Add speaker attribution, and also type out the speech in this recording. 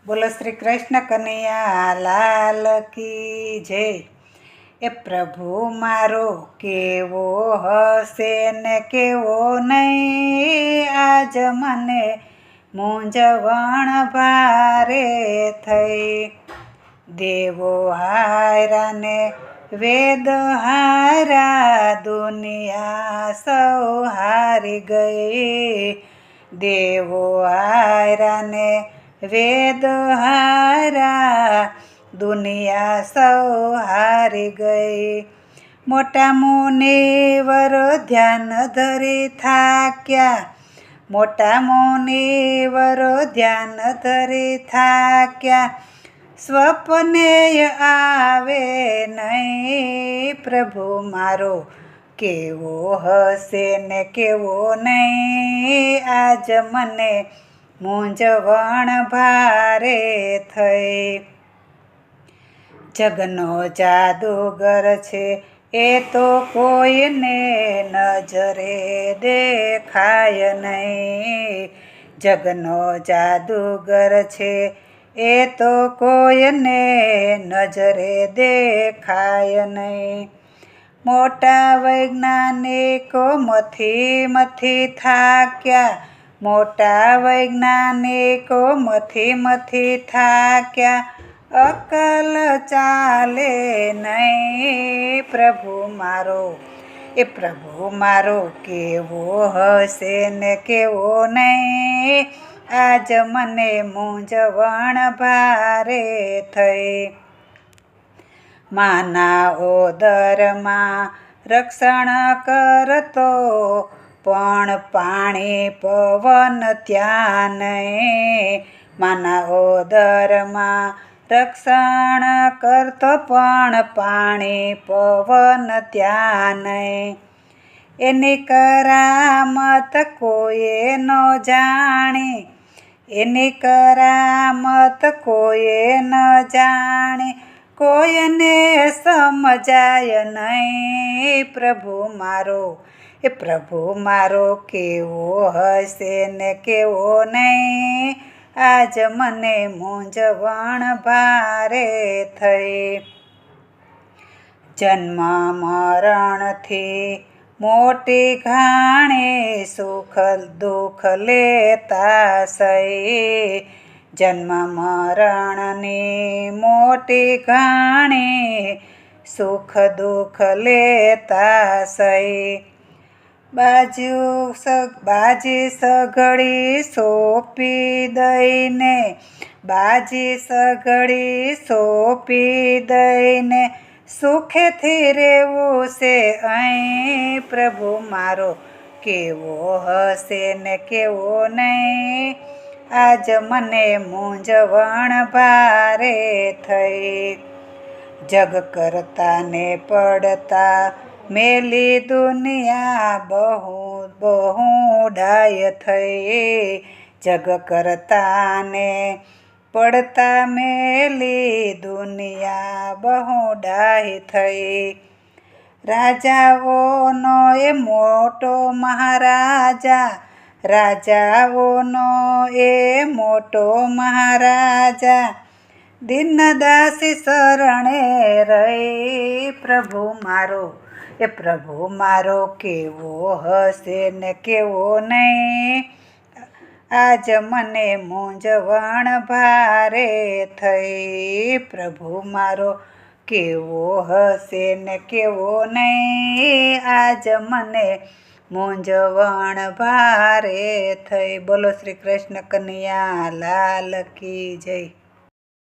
Speaker 1: બોલો શ્રી કૃષ્ણ કનૈયા લાલ કી જય। એ પ્રભુ મારો કેવો હશે ને કેવો નહીં, આજ મને મૂંઝવણ ભારે થઈ। દેવો હારા ને વેદ હારા, દુનિયા સૌ હારી ગઈ। દેવો હારા ને વેદ હારા, દુનિયા સૌ હારી ગઈ। મોટા મુનિવર ધ્યાન ધરી થાક્યા, મોટા મુનિવર ધ્યાન ધરી થાક્યા, સ્વપ્નેય આવે નહીં। પ્રભુ મારો કેવો હશે ને કેવો નહીં, આજ મને મૂંઝવણ ભારે થઈ। જગનો જાદુગર છે એ તો કોઈને નજરે દેખાય નહીં। જગનો જાદુગર છે એ તો કોઈને નજરે દેખાય નહીં। મોટા વૈજ્ઞાનિકો મથી થાક્યા, મોટા વૈજ્ઞાનિકો મથી થાક્યા, અકલ ચાલે નહીં। પ્રભુ મારો પ્રભુ મારો કેવો હશે ને કેવો નહીં, આજ મને મૂંઝવણ ભારે થઈ। માના ઓદરમાં રક્ષણ કરતો, પણ પાણી પવન ત્યાં નહીં। માના ઓદરમાં રક્ષણ કરતો, પણ પાણી પવન ત્યાં નહીં। એની કરામત કોઈએ ન જાણી, એની કરામત કોઈએ ન જાણી, કોઈને સમજાય નહીં। પ્રભુ મારો પ્રભુ મારો કેવો હશે ને કેવો નહીં, આજ મને મૂંઝવણ ભારે થઈ। જન્મ મરણથી મોટી ઘાણી, સુખ દુઃખ લેતા સહી। જન્મ મરણની મોટી ઘાણી, સુખ દુઃખ લેતા સહી। બાજી સઘળી સોંપી દઈને, બાજી સઘળી સોંપી દઈને, સુખેથી રહેવું છે અહીં। પ્રભુ મારો કેવો હશે ને કેવો નહીં, આજ મને મૂંઝવણ ભારે થઈ। જગ કરતા ને પડતા મેલી દુનિયા બહુ ડાય થઈ। જગ કરતા ને પડતા મેલી દુનિયા બહુ ડાય થઈ। રાજાઓનો એ મોટો મહારાજા, રાજાઓનો એ મોટો મહારાજા, દીનદાસી શરણે રહી। પ્રભુ મારો પ્રભુ મારો કેવો હશે ને કેવો નહીં, આજ મને મૂંઝવણ ભારે થઈ। પ્રભુ મારો કેવો હશે ને કેવો નહીં, આજ મને મૂંઝવણ ભારે થઈ। બોલો શ્રી કૃષ્ણ કનૈયા લાલ કી જય।